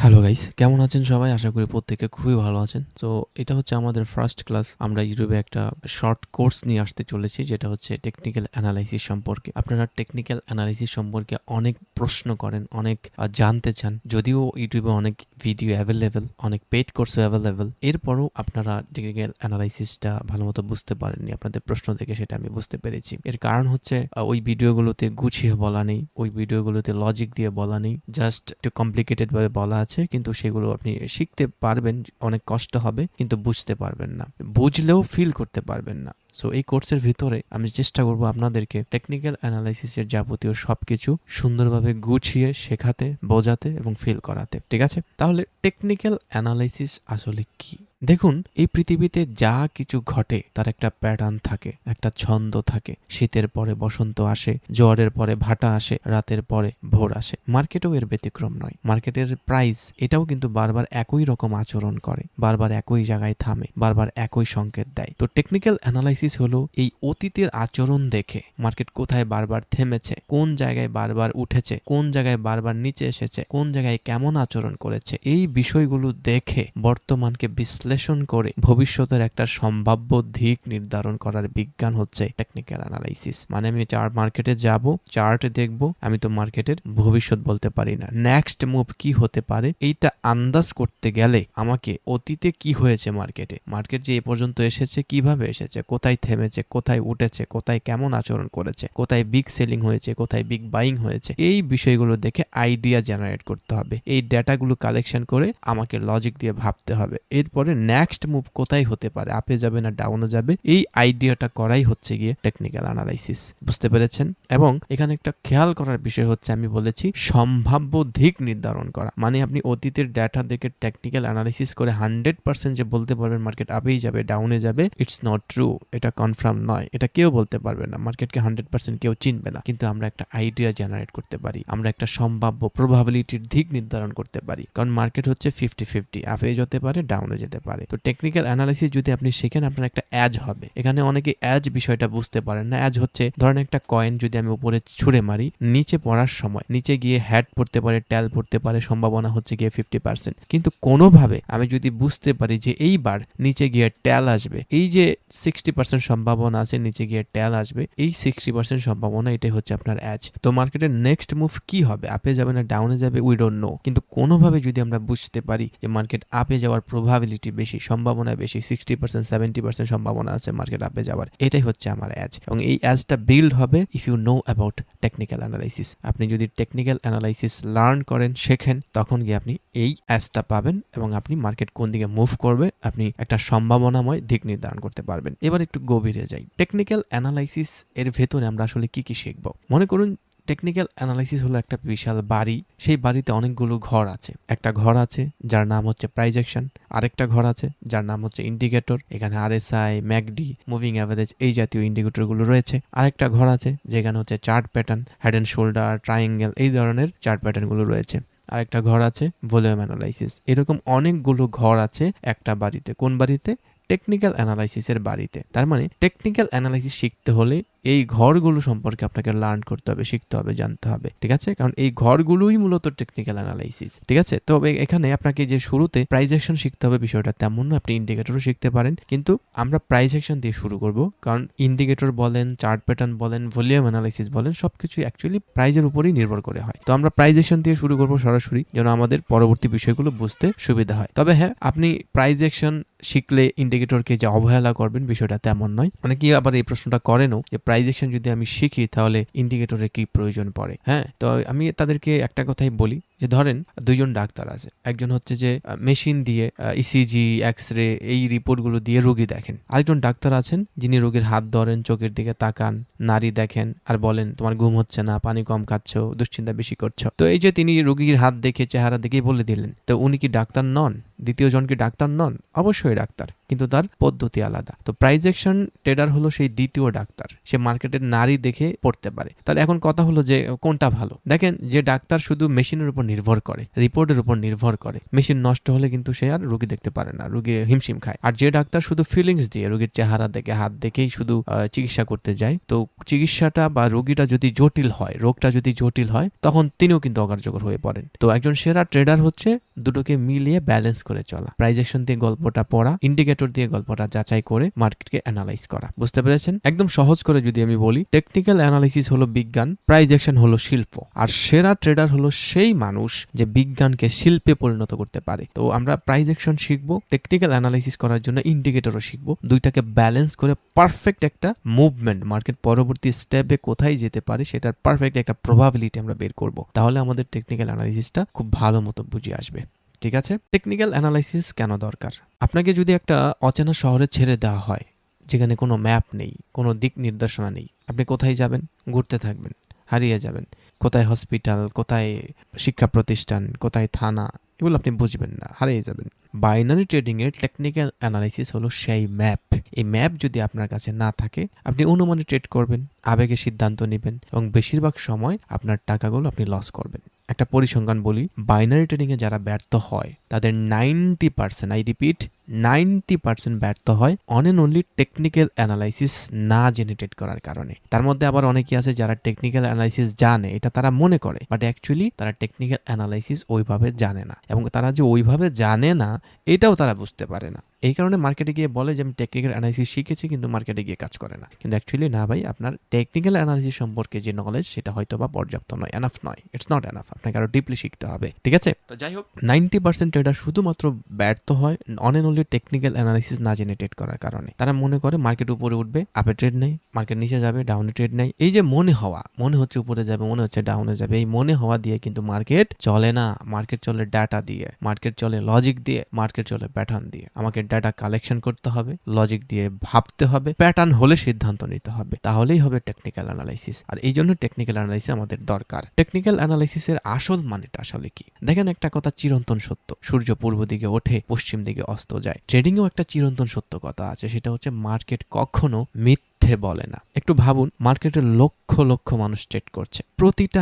Hello guys, কেমন আছেন সবাই? আশা করি প্রত্যেকে খুবই ভালো আছেন। তো এটা হচ্ছে আমাদের ফার্স্ট ক্লাস। আমরা ইউটিউবে একটা শর্ট কোর্স নিয়ে আসতে চলেছি, যেটা হচ্ছে টেকনিক্যাল অ্যানালাইসিস সম্পর্কে। আপনারা টেকনিক্যাল অ্যানালাইসিস সম্পর্কে অনেক প্রশ্ন করেন, অনেক জানতে চান। যদিও ইউটিউবে অনেক ভিডিও অ্যাভেলেবেল, অনেক পেইড কোর্সও অ্যাভেলেবেল, এরপরও আপনারা টেকনিক্যাল অ্যানালাইসিসটা ভালোমতো বুঝতে পারেননি। আপনাদের প্রশ্ন থেকে সেটা আমি বুঝতে পেরেছি। এর কারণ হচ্ছে ওই ভিডিওগুলোতে গুছিয়ে বলা নেই, ওই ভিডিওগুলোতে লজিক দিয়ে বলা নেই, জাস্ট একটু কমপ্লিকেটেড ভাবে বলা আছে, কিন্তু সেগুলো আপনি শিখতে পারবেন, অনেক কষ্ট হবে, কিন্তু বুঝতে পারবেন না, বুঝলেও ফিল করতে পারবেন না। সো এই কোর্সের ভিতরে আমি চেষ্টা করব আপনাদেরকে টেকনিক্যাল অ্যানালাইসিসের যাবতীয় সবকিছু সুন্দরভাবে গুছিয়ে শেখাতে, বোঝাতে এবং ফিল করাতে। ঠিক আছে? তাহলে টেকনিক্যাল অ্যানালাইসিস আসলে কি? দেখুন, এই পৃথিবীতে যা কিছু ঘটে তার একটা প্যাটার্ন থাকে, একটা ছন্দ থাকে। শীতের পরে বসন্ত আসে, জোয়ারের পরে ভাটা আসে, রাতের পরে ভোর আসে। মার্কেটেও এর ব্যতিক্রম নয়। মার্কেটের প্রাইস এটাও কিন্তু বারবার একই রকম আচরণ করে, বারবার একই জায়গায় থামে, বারবার একই সংকেত দেয়। তো টেকনিক্যাল অ্যানালাইসিস হলো এই অতীতের আচরণ দেখে মার্কেট কোথায় বারবার থেমেছে, কোন জায়গায় বারবার উঠেছে, কোন জায়গায় বারবার নিচে এসেছে, কোন জায়গায় কেমন আচরণ করেছে, এই বিষয়গুলো দেখে বর্তমানকে বিশ্লেষণ করে ভবিষ্যতের একটা সম্ভাব্য দিক নির্ধারণ করার বিজ্ঞান হচ্ছে টেকনিক্যাল অ্যানালাইসিস। মানে আমি মার্কেটে যাব, চার্ট দেখব, আমি তো মার্কেটের ভবিষ্যৎ বলতে পারি না, নেক্সট মুভ কি হতে পারে এইটা আন্দাজ করতে গেলে আমাকে অতীতে কি হয়েছে, মার্কেট যে এ পর্যন্ত এসেছে, কিভাবে এসেছে, কোথায় থেমেছে, কোথায় উঠেছে, কোথায় কেমন আচরণ করেছে, কোথায় বিগ সেলিং হয়েছে, কোথায় বিগ বাইং হয়েছে, এই বিষয়গুলো দেখে আইডিয়া জেনারেট করতে হবে। এই ডেটাগুলো কালেকশন করে আমাকে লজিক দিয়ে ভাবতে হবে। এরপরে নেক্সট মুভ কোথায় হতে পারে, আপে যাবে না ডাউনে যাবে, এই আইডিয়াটা করাই হচ্ছে গিয়ে টেকনিক্যাল অ্যানালাইসিস। বুঝতে পেরেছেন? এবং এখানে একটা খেয়াল করার বিষয় হচ্ছে, আমি বলেছি সম্ভাব্য দিক নির্ধারণ করা। মানে আপনি অতীতের ডেটা দেখে টেকনিক্যাল অ্যানালাইসিস করে 100% যে বলতে পারবেন মার্কেট আপেই যাবে, ডাউনে যাবে, ইটস নট ট্রু। এটা কনফার্ম নয়, এটা কেউ বলতে পারবে না। মার্কেটকে 100% কেউ চিনবে না, কিন্তু আমরা একটা আইডিয়া জেনারেট করতে পারি, আমরা একটা সম্ভাব্য প্রবাবিলিটির দিক নির্ধারণ করতে পারি। কারণ মার্কেট হচ্ছে 50-50, আপে যেতে পারে, ডাউনে যেতে পারে। তো টেকনিক্যাল অ্যানালাইসিস যদি আপনি শেখেন, আপনার একটা অ্যাজ হবে। এখানে অনেকে অ্যাজ বিষয়টা বুঝতে পারেন না। অ্যাজ হচ্ছে, ধরেন একটা কয়েন যদি আমি উপরে ছুঁড়ে মারি, নিচে পড়ার সময় নিচে গিয়ে হ্যাড পড়তে পারে, ট্যাল পড়তে পারে, সম্ভাবনা হচ্ছে গিয়ে 50%। কিন্তু কোনোভাবে আমি যদি বুঝতে পারি যে এইবার নিচে গিয়ে ট্যাল আসবে, এই যে 60% সম্ভাবনা আছে নিচে গিয়ে ট্যাল আসবে, এই 60% সম্ভাবনা, এটাই হচ্ছে আপনার অ্যাজ। তো মার্কেটের নেক্সট মুভ কি হবে, আপে যাবে না ডাউনে যাবে, উই ডোন্ট নো। কিন্তু কোনোভাবে যদি আমরা বুঝতে পারি যে মার্কেট আপে যাওয়ার প্রবাবিলিটি বেশি, সম্ভাবনা বেশি, 60%-70% সম্ভাবনা আছে মার্কেট আপে যাওয়ার, এটাই হচ্ছে আমার অ্যাজ। এবং এই অ্যাজটা বিল্ড হবে if you know about technical analysis. আপনি যদি টেকনিক্যাল অ্যানালাইসিস লার্ন করেন, শেখেন, তখন গিয়ে আপনি এই অ্যাজটা পাবেন এবং আপনি মার্কেট কোন দিকে মুভ করবে আপনি একটা সম্ভাবনাময় দিক নির্ধারণ করতে পারবেন। এবার একটু গভীরে যাই। টেকনিক্যাল অ্যানালাইসিস এর ভেতরে আমরা আসলে কি কি শিখব? মনে করুন টেকনিক্যাল অ্যানালাইসিস হলো একটা বিশাল বাড়ি। সেই বাড়িতে অনেকগুলো ঘর আছে। একটা ঘর আছে যার নাম হচ্ছে প্রাইজেকশন, আরেকটা ঘর আছে যার নাম হচ্ছে ইন্ডিকেটর। এখানে আরএসআই, ম্যাকডি, মুভিং অ্যাভারেজ, এই জাতীয় ইন্ডিকেটরগুলো রয়েছে। আরেকটা ঘর আছে যেখানে হচ্ছে chart pattern, head and shoulder, triangle, এই ধরনের চার্ট প্যাটার্নগুলো রয়েছে। আরেকটা ঘর আছে ভলিউম অ্যানালাইসিস। এরকম অনেকগুলো ঘর আছে একটা বাড়িতে। কোন বাড়িতে? টেকনিক্যাল অ্যানালাইসিসের বাড়িতে। তার মানে টেকনিক্যাল অ্যানালাইসিস শিখতে হলে এই ঘরগুলো সম্পর্কে আপনাকে লার্ন করতে হবে, শিখতে হবে, জানতে হবে। ঠিক আছে? কারণ এই ঘরগুলোই মূলত টেকনিক্যাল অ্যানালাইসিস। ঠিক আছে? তবে এখানে আপনাকে যে শুরুতে প্রাইস অ্যাকশন শিখতে হবে বিষয়টা তেমন না। আপনি ইন্ডিকেটরও শিখতে পারেন, কিন্তু আমরা প্রাইস অ্যাকশন দিয়ে শুরু করব। কারণ ইন্ডিকেটর বলেন, চার্ট প্যাটার্ন বলেন, ভলিউম অ্যানালাইসিস বলেন, সবকিছু অ্যাকচুয়ালি প্রাইজের উপরেই নির্ভর করে হয়। তো আমরা প্রাইস অ্যাকশন দিয়ে শুরু করব সরাসরি, যেন আমাদের পরবর্তী বিষয়গুলো বুঝতে সুবিধা হয়। তবে হ্যাঁ, আপনি প্রাইস অ্যাকশন শিখলে ইন্ডিকেটরকে যে অবহেলা করবেন বিষয়টা তেমন নয়। অনেকেই আবার এই প্রশ্নটা করেনও যে প্রাইস অ্যাকশন যদি আমি শিখি তাহলে ইন্ডিকেটরের কি প্রয়োজন পড়ে। হ্যাঁ, তো আমি তাদেরকে একটা কথাই বলি যে ধরেন দুইজন ডাক্তার আছে। একজন হচ্ছে যে মেশিন দিয়ে ইসিজি, এক্স-রে, এই রিপোর্টগুলো দিয়ে রোগী দেখেন। আরেকজন ডাক্তার আছেন যিনি রোগীর হাত ধরেন, চোখের দিকে তাকান, নাড়ি দেখেন, আর বলেন তোমার ঘুম হচ্ছে না, পানি কম খাচ্ছ, দুশ্চিন্তা বেশি করছো। তো এই যে তিনি রোগীর হাত দেখে, চেহারা দেখেই বলে দিলেন, তো উনি কি ডাক্তার নন? দ্বিতীয় জন কি ডাক্তার নন? অবশ্যই ডাক্তার, কিন্তু তার পদ্ধতি আলাদা। তো প্রাইস অ্যাকশন ট্রেডার হলো সেই দ্বিতীয় ডাক্তার, সে মার্কেটের নারী দেখে পড়তে পারে। তাহলে এখন কথা হলো যে কোনটা ভালো? দেখেন, যে ডাক্তার শুধু মেশিনের উপর নির্ভর করে, রিপোর্টের উপর নির্ভর করে। মেশিন নষ্ট হলে কিন্তু সে আর রোগী দেখতে পারে না, রোগী হিমশিম খায়। আর যে ডাক্তার শুধু ফিলিংস দিয়ে, রোগীর চেহারা দেখে, হাত দেখেই শুধু চিকিৎসা করতে যায়, তো চিকিৎসাটা বা রোগীটা যদি জটিল হয়, রোগটা যদি জটিল হয়, তখন তিনিও কিন্তু অকার্যকর হয়ে পড়েন। তো একজন সেরা ট্রেডার হচ্ছে দুটোকে মিলিয়ে ব্যালেন্স করে চলা, প্রাইস অ্যাকশন দিয়ে গল্পটা পড়া, ইন্ডিকেটর দিয়ে গল্পটা যাচাই করে মার্কেটকে অ্যানালাইজ করা। বুঝতে পেরেছেন? একদম সহজ করে যদি আমি বলি, টেকনিক্যাল অ্যানালাইসিস হলো বিজ্ঞান, প্রাইস অ্যাকশন হলো শিল্প, আর সেরা ট্রেডার হলো সেই মানুষ যে বিজ্ঞানকে শিল্পে পরিণত করতে পারে। তো আমরা প্রাইস অ্যাকশন শিখবো, টেকনিক্যাল অ্যানালাইসিস করার জন্য ইন্ডিকেটরও শিখবো, দুইটাকে ব্যালেন্স করে পারফেক্ট একটা মুভমেন্ট, মার্কেট পরবর্তী স্টেপে কোথায় যেতে পারে সেটার পারফেক্ট একটা প্রবাবিলিটি আমরা বের করব। তাহলে আমাদের টেকনিক্যাল অ্যানালাইসিসটা খুব ভালো মতো বুঝে আসবে। ঠিক আছে? টেকনিক্যাল অ্যানালাইসিস কেন দরকার? আপনাকে যদি একটা অচেনা শহরে ছেড়ে দেওয়া হয়, যেখানে কোনো ম্যাপ নেই, কোনো দিক নির্দেশনা নেই, আপনি কোথায় যাবেন? ঘুরতে থাকবেন, হারিয়ে যাবেন। কোথায় হসপিটাল, কোথায় শিক্ষা প্রতিষ্ঠান, কোথায় থানা, এগুলো আপনি বুঝবেন না, হারিয়ে যাবেন। বাইনারি ট্রেডিং এর টেকনিক্যাল অ্যানালাইসিস হলো সেই ম্যাপ। এই ম্যাপ যদি আপনার কাছে না থাকে, আপনি অনুমানে ট্রেড করবেন, আবেগে সিদ্ধান্ত নেবেন এবং বেশিরভাগ সময় আপনার টাকাগুলো আপনি লস করবেন। একটা পরিসংখ্যান বলি, বাইনারি ট্রেডিং এ যারা ব্যর্থ হয় তাদের 90%, আই রিপিট 90% ব্যর্থ হয় on end only technical analysis না জেনে ট্রেড করার কারণে। তার মধ্যে আবার অনেকেই আছে যারা টেকনিক্যাল অ্যানালাইসিস জানে, এটা তারা মনে করে, বাট অ্যাকচুয়ালি তারা টেকনিক্যাল অ্যানালাইসিস ওইভাবে জানে না, এবং তারা যে ওইভাবে জানে না এটাও তারা বুঝতে পারে না। এই কারণে মার্কেটে গিয়ে বলে যে আমি টেকনিক্যাল অ্যানালাইসিস শিখেছি, কিন্তু মার্কেটে গিয়ে কাজ করে না। কিন্তু অ্যাকচুয়ালি না ভাই, আপনার টেকনিক্যাল অ্যানালাইসিস সম্পর্কে যে নলেজ সেটা হয়তো বা পর্যাপ্ত নয়, এনাফ নয়, ইটস নট এনাফ, আপনাকে আরো ডিপলি শিখতে হবে। ঠিক আছে? তো যাই হোক, 90% ট্রেডার শুধুমাত্র ব্যর্থ হয় on end only technical analysis না জেনে ট্রেড করার কারণে। তারা মনে করে মার্কেট উপরে উঠবে, আপে ট্রেড নেই, মার্কেট নিচে যাবে, ডাউনে ট্রেড নেই। এই যে মনে হওয়া, মনে হচ্ছে উপরে যাবে, মনে হচ্ছে ডাউনে যাবে, এই মনে হওয়া দিয়ে কিন্তু মার্কেট চলে না। মার্কেট চলে ডাটা দিয়ে, মার্কেট চলে লজিক দিয়ে, মার্কেট চলে প্যাটার্ন দিয়ে। আমাকে ডাটা কালেকশন করতে হবে, লজিক দিয়ে ভাবতে হবে, প্যাটার্ন হলে সিদ্ধান্ত নিতে হবে, তাহলেই হবে টেকনিক্যাল অ্যানালাইসিস। আর এই জন্য টেকনিক্যাল অ্যানালাইসিস আমাদের দরকার। টেকনিক্যাল অ্যানালাইসিসের আসল মানেটা আসলে কি? দেখেন, একটা কথা চিরন্তন সত্য, সূর্য পূর্ব দিকে ওঠে, পশ্চিম দিকে অস্ত যায়। ট্রেডিং এও একটা চিরন্তন সত্য কথা আছে, সেটা হচ্ছে মার্কেট কখনো মিথ্যে বলে না। একটু ভাবুন, মার্কেটে লক্ষ লক্ষ মানুষ ট্রেড করছে, প্রতিটা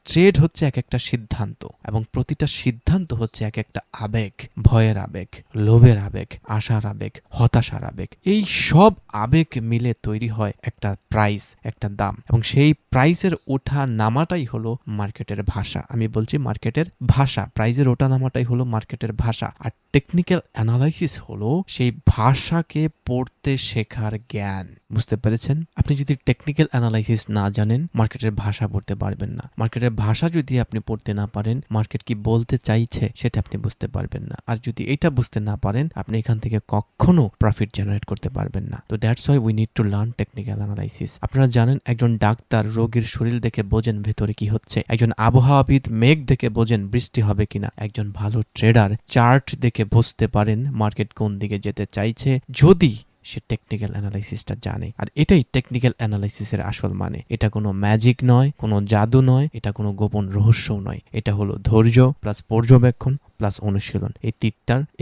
ট্রেড হচ্ছে এক একটা সিদ্ধান্ত, এবং প্রতিটা সিদ্ধান্ত হচ্ছে এক একটা আবেগ, ভয়ের আবেগ, লোভের আবেগ, আশার আবেগ, হতাশার আবেগ। এই সব আবেগ মিলে তৈরি হয় একটা প্রাইস, একটা দাম, এবং সেই প্রাইসের ওঠা নামাটাই হলো মার্কেটের ভাষা। আমি বলছি মার্কেটের ভাষা, প্রাইসের ওঠা নামাটাই হলো মার্কেটের ভাষা। আর টেকনিক্যাল অ্যানালাইসিস হলো সেই ভাষাকে পড়তে শেখার জ্ঞান। বুঝতে পেরেছেন? আপনি যদি টেকনিক্যাল অ্যানালাইসিস না জানেন, মার্কেটের ভাষা পড়তে পারবেন না। মার্কেটের ভাষা যদি আপনি পড়তে না পারেন, মার্কেট কি বলতে চাইছে সেটা আপনি বুঝতে পারবেন না। আর যদি এটা বুঝতে না পারেন, আপনি এখান থেকে কখনো প্রফিট জেনারেট করতে পারবেন না। তো that's why we need to learn technical analysis. আপনারা জানেন, একজন ডাক্তার রোগীর শরীর দেখে বোঝেন ভেতরে কি হচ্ছে, একজন আবহাওয়াবিদ মেঘ দেখে বোঝেন বৃষ্টি হবে কিনা, একজন ভালো ট্রেডার চার্ট দেখে বুঝতে পারেন মার্কেট কোন দিকে যেতে চাইছে, যদি সে টেকনিক্যাল অ্যানালাইসিসটা জানে। আর এটাই টেকনিক্যাল অ্যানালাইসিসের আসল মানে। এটা কোনো ম্যাজিক নয়, কোনো জাদু নয়, এটা কোনো গোপন রহস্যও নয়। এটা হলো ধৈর্য প্লাস পর্যবেক্ষণ প্লাস অনুশীলন।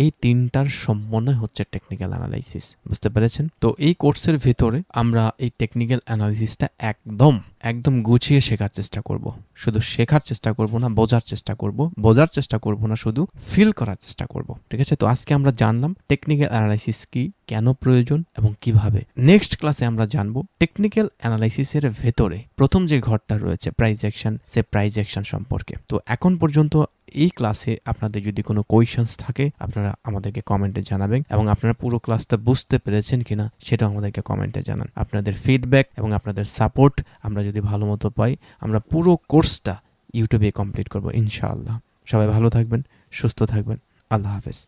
এই তিনটার সমন্বয় হচ্ছে টেকনিক্যাল অ্যানালাইসিস। বুঝতে পেরেছেন? তো এই কোর্সের ভিতরে আমরা এই টেকনিক্যাল অ্যানালাইসিসটা একদম গুছিয়ে শেখার চেষ্টা করব। শুধু শেখার চেষ্টা করব না, বোঝার চেষ্টা করব না, শুধু ফিল করার চেষ্টা করব। ঠিক আছে? তো আজকে আমরা জানলাম টেকনিক্যাল অ্যানালাইসিস কি, কেন প্রয়োজন এবং কিভাবে। নেক্সট ক্লাসে আমরা জানবো টেকনিক্যাল অ্যানালাইসিসের ভেতরে প্রথম যে ঘরটা রয়েছে প্রাইস অ্যাকশন, সে প্রাইস অ্যাকশন সম্পর্কে। তো এখন পর্যন্ত এই ক্লাসে আপনাদের যদি কোনো কোয়েশ্চেন্স থাকে, আপনারা আমাদেরকে কমেন্টে জানাবেন, এবং আপনারা পুরো ক্লাসটা বুঝতে পেরেছেন কিনা সেটাও আমাদেরকে কমেন্টে জানান। আপনাদের ফিডব্যাক এবং আপনাদের সাপোর্ট আমরা যদি ভালো মতো পাই, আমরা পুরো কোর্সটা ইউটিউবে কমপ্লিট করব ইনশাআল্লাহ। সবাই ভালো থাকবেন, সুস্থ থাকবেন। আল্লাহ হাফেজ।